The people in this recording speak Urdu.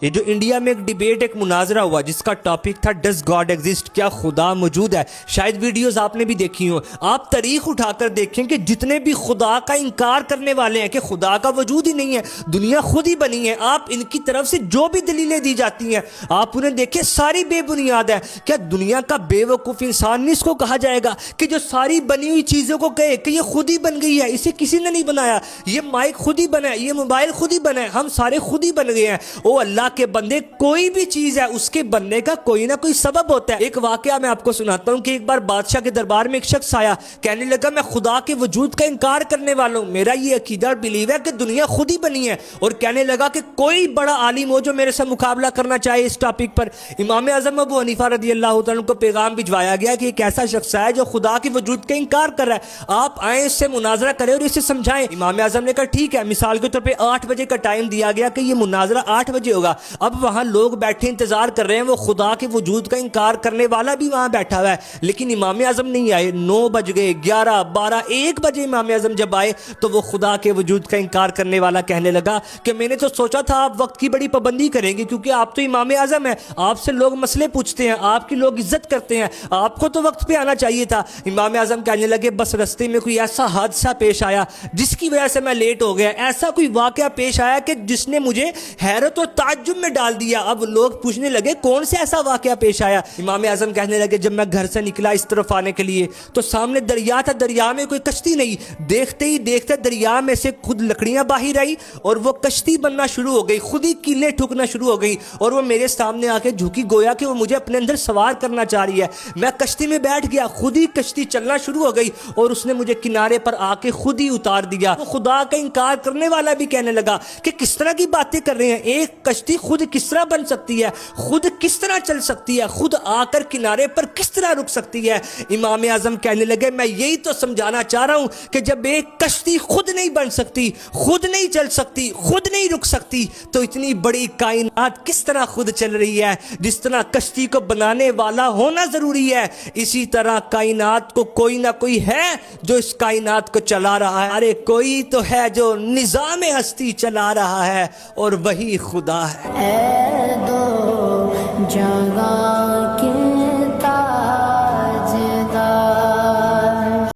یہ جو انڈیا میں ایک ڈیبیٹ ایک مناظرہ ہوا جس کا ٹاپک تھا ڈز گاڈ ایگزسٹ، کیا خدا موجود ہے؟ شاید ویڈیوز آپ نے بھی دیکھی ہوں۔ آپ تاریخ اٹھا کر دیکھیں کہ جتنے بھی خدا کا انکار کرنے والے ہیں کہ خدا کا وجود ہی نہیں ہے، دنیا خود ہی بنی ہے، آپ ان کی طرف سے جو بھی دلیلیں دی جاتی ہیں آپ انہیں دیکھیں ساری بے بنیاد ہے۔ کیا دنیا کا بے وقوف انسان نہیں اس کو کہا جائے گا کہ جو ساری بنی ہوئی چیزوں کو کہے کہ یہ خود ہی بن گئی ہے، اسے کسی نے نہیں بنایا، یہ مائک خود ہی بنا ہے، یہ موبائل خود ہی بنا ہے، ہم سارے خود ہی بن گئے ہیں۔ او اللہ کے بندے، کوئی بھی چیز ہے اس کے بننے کا کوئی نہ کوئی سبب ہوتا ہے۔ ایک واقعہ میں آپ کو سناتا ہوں کہ ایک بار بادشاہ کے دربار میں ایک شخص آیا، کہنے لگا میں خدا کے وجود کا انکار کرنے والا ہوں، میرا یہ عقیدہ اور بلیو ہے کہ دنیا خود ہی بنی ہے، اور کہنے لگا کہ کوئی بڑا عالم ہو جو میرے سے مقابلہ کرنا چاہے اس ٹاپک پر۔ امام اعظم ابو حنیفہ رضی اللہ تعالیٰ کو پیغام بھجوایا گیا کہ ایک ایسا شخص ہے جو خدا کے وجود کا انکار کر رہا ہے، آپ آئیں اس سے مناظرہ کریں اور اسے سمجھائیں۔ امام اعظم نے کہا ٹھیک ہے، مثال کے طور پہ 8 بجے کا ٹائم دیا گیا کہ یہ مناظرہ 8 بجے ہوگا۔ اب وہاں لوگ بیٹھے انتظار کر رہے ہیں، وہ خدا کے وجود کا انکار کرنے والا بھی وہاں بیٹھا ہوا ہے، لیکن امام اعظم نہیں آئے۔ 9 بج گئے، 11، 12، 1 بجے امام اعظم جب آئے تو وہ خدا کے وجود کا انکار کرنے والا کہنے لگا کہ میں نے تو سوچا تھا آپ وقت کی بڑی پابندی کریں گے، کیونکہ آپ تو امام اعظم ہیں، آپ سے لوگ مسئلے پوچھتے ہیں، آپ کی لوگ عزت کرتے ہیں، آپ کو تو وقت پہ آنا چاہیے تھا۔ امام اعظم کہنے لگے بس رستے میں کوئی ایسا حادثہ پیش آیا جس کی وجہ سے میں لیٹ ہو گیا، ایسا کوئی واقعہ پیش آیا کہ جس نے مجھے حیرت و تعجب میں ڈال دیا۔ اب لوگ پوچھنے لگے کون سے ایسا واقعہ پیش آیا؟ امام اعظم کہنے لگے جب میں گھر سے نکلا اس طرف آنے کے لیے تو سامنے دریا تھا، دریا میں کوئی کشتی نہیں، دیکھتے ہی دیکھتے دریا میں سے خود لکڑیاں باہر آئی اور وہ کشتی بننا شروع ہو گئی، خود ہی کیلیں ٹھکنا شروع ہو گئی اور وہ میرے سامنے آ کے جھکی گویا کہ وہ مجھے اپنے اندر سوار کرنا چاہ رہی ہے۔ میں کشتی میں بیٹھ گیا، خود ہی کشتی چلنا شروع ہو گئی اور اس نے مجھے کنارے پر آ کے خود ہی اتار دیا۔ وہ خدا کا انکار کرنے والا بھی کہنے لگا کہ کس طرح کی باتیں کر رہے ہیں، ایک کشتی خود کس طرح بن سکتی ہے، خود کس طرح چل سکتی ہے، خود آ کر کنارے پر کس طرح رک سکتی ہے؟ امام اعظم کہنے لگے میں یہی تو سمجھانا چاہ رہا ہوں کہ جب ایک کشتی خود نہیں بن سکتی، خود نہیں چل سکتی، خود نہیں رک سکتی، تو اتنی بڑی کائنات کس طرح خود چل رہی ہے؟ جس طرح کشتی کو بنانے والا ہونا ضروری ہے، اسی طرح کائنات کو کوئی نہ کوئی ہے جو اس کائنات کو چلا رہا ہے۔ ارے کوئی تو ہے جو نظام ہستی چلا رہا ہے اور وہی خدا ہے۔ اے دو جگہ